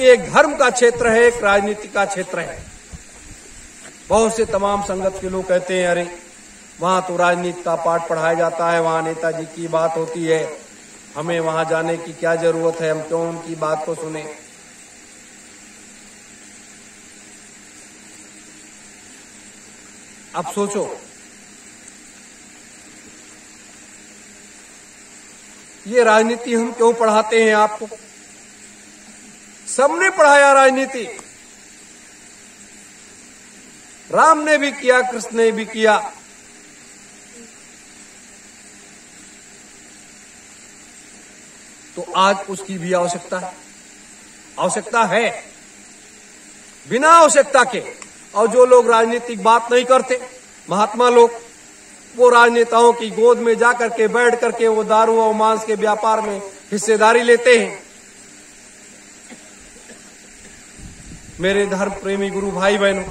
क्योंकि एक धर्म का क्षेत्र है, एक राजनीति का क्षेत्र है। बहुत से तमाम संगत के लोग कहते हैं अरे वहां तो राजनीति का पाठ पढ़ाया जाता है, वहां नेताजी की बात होती है, हमें वहां जाने की क्या जरूरत है, हम क्यों उनकी बात को सुने। अब सोचो, ये राजनीति हम क्यों पढ़ाते हैं आपको? सबने पढ़ाया राजनीति, राम ने भी किया, कृष्ण ने भी किया। तो आज उसकी भी आवश्यकता है बिना आवश्यकता के। और जो लोग राजनीतिक बात नहीं करते, महात्मा लोग, वो राजनेताओं की गोद में जाकर के बैठ करके वो दारू और मांस के व्यापार में हिस्सेदारी लेते हैं। मेरे धर्म प्रेमी गुरु भाई बहनों,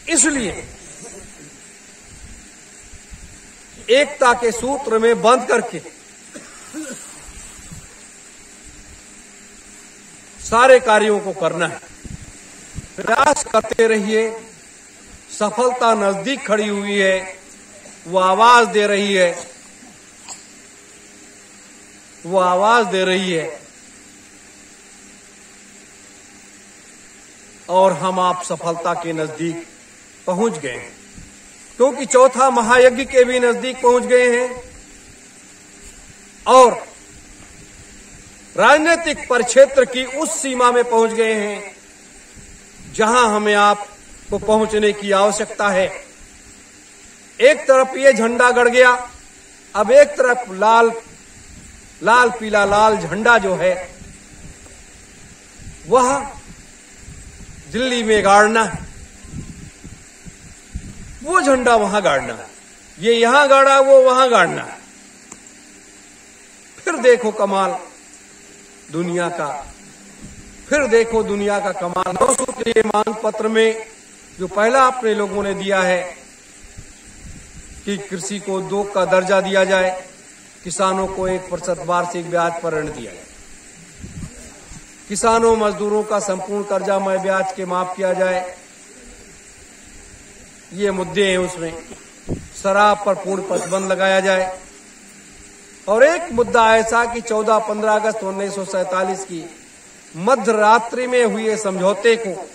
इसलिए एकता के सूत्र में बंध करके सारे कार्यों को करना है। प्रयास करते रहिए, सफलता नजदीक खड़ी हुई है, वो आवाज दे रही है, वो आवाज दे रही है। और हम आप सफलता के नजदीक पहुंच गए हैं, क्योंकि चौथा महायज्ञ के भी नजदीक पहुंच गए हैं और राजनीतिक परिक्षेत्र की उस सीमा में पहुंच गए हैं जहां हमें आपको पहुंचने की आवश्यकता है। एक तरफ ये झंडा गड़ गया, अब एक तरफ लाल पीला लाल झंडा जो है वह दिल्ली में गाड़ना है, वो झंडा वहां गाड़ना है। ये यहां गाड़ा, वो वहां गाड़ना है। फिर देखो कमाल दुनिया का, फिर देखो दुनिया का कमाल। 9 सूत्रीय मांग पत्र में जो पहला अपने लोगों ने दिया है कि कृषि को 2 का दर्जा दिया जाए, किसानों को 1% वार्षिक ब्याज पर ऋण दिया जाए, किसानों मजदूरों का संपूर्ण कर्जा मय ब्याज के माफ किया जाए, ये मुद्दे हैं उसमें। शराब पर पूर्ण प्रतिबंध लगाया जाए। और एक मुद्दा ऐसा कि 14-15 अगस्त 1947 की मध्य रात्रि में हुए समझौते को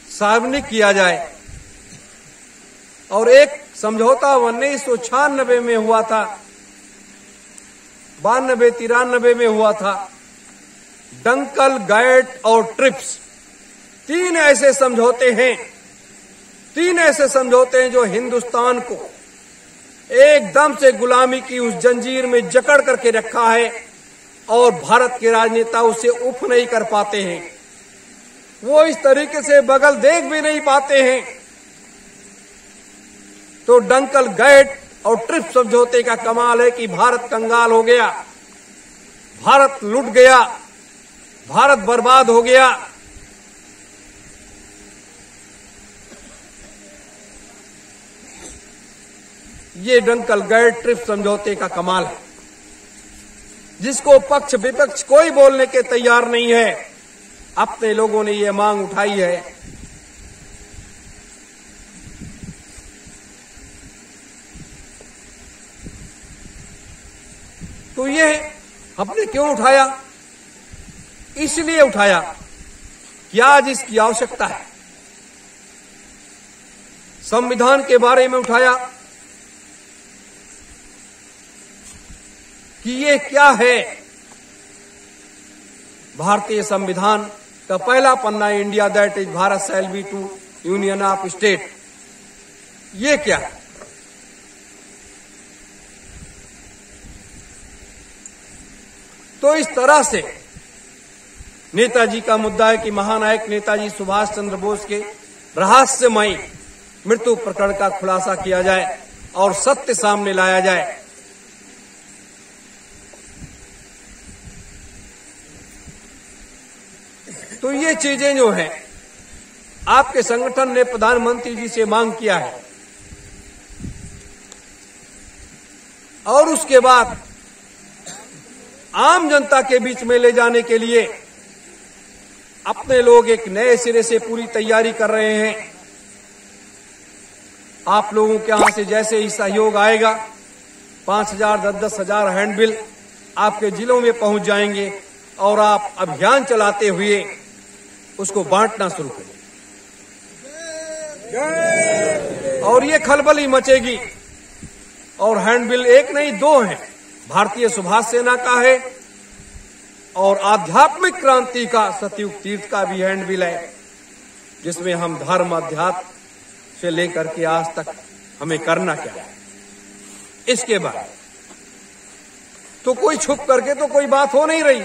सार्वजनिक किया जाए। और एक समझौता 1996 में हुआ था, 92-93 में हुआ था, डंकल, गैट और ट्रिप्स। 3 ऐसे समझौते हैं, 3 ऐसे समझौते हैं जो हिंदुस्तान को एकदम से गुलामी की उस जंजीर में जकड़ करके रखा है और भारत के राजनेता उसे उफ नहीं कर पाते हैं। वो इस तरीके से बगल देख भी नहीं पाते हैं। तो डंकल, गैट और ट्रिप्स समझौते का कमाल है कि भारत कंगाल हो गया, भारत लुट गया, भारत बर्बाद हो गया। ये डंकल, गैट, ट्रिप्स समझौते का कमाल है, जिसको पक्ष विपक्ष कोई बोलने के तैयार नहीं है। अपने लोगों ने ये मांग उठाई है। तो ये हमने क्यों उठाया? इसलिए उठाया कि आज इसकी आवश्यकता है। संविधान के बारे में उठाया कि ये क्या है। भारतीय संविधान का पहला पन्ना, India that is Bharat shall be to union of state, ये क्या है? तो इस तरह से नेताजी का मुद्दा है कि महानायक नेताजी सुभाष चंद्र बोस के रहस्यमयी मृत्यु प्रकरण का खुलासा किया जाए और सत्य सामने लाया जाए। तो ये चीजें जो हैं, आपके संगठन ने प्रधानमंत्री जी से मांग किया है और उसके बाद आम जनता के बीच में ले जाने के लिए अपने लोग एक नए सिरे से पूरी तैयारी कर रहे हैं। आप लोगों के यहां से जैसे ही सहयोग आएगा 5,000 10,000 हैंडबिल आपके जिलों में पहुंच जाएंगे और आप अभियान चलाते हुए उसको बांटना शुरू करें और ये खलबली मचेगी। और हैंडबिल एक नहीं 2 हैं। भारतीय सुभाष सेना का है और आध्यात्मिक क्रांति का सतयुग तीर्थ का भी हैंडबिल है, जिसमें हम धर्म अध्यात्म से लेकर के आज तक हमें करना क्या है इसके बाद तो कोई छुप करके तो कोई बात हो नहीं रही।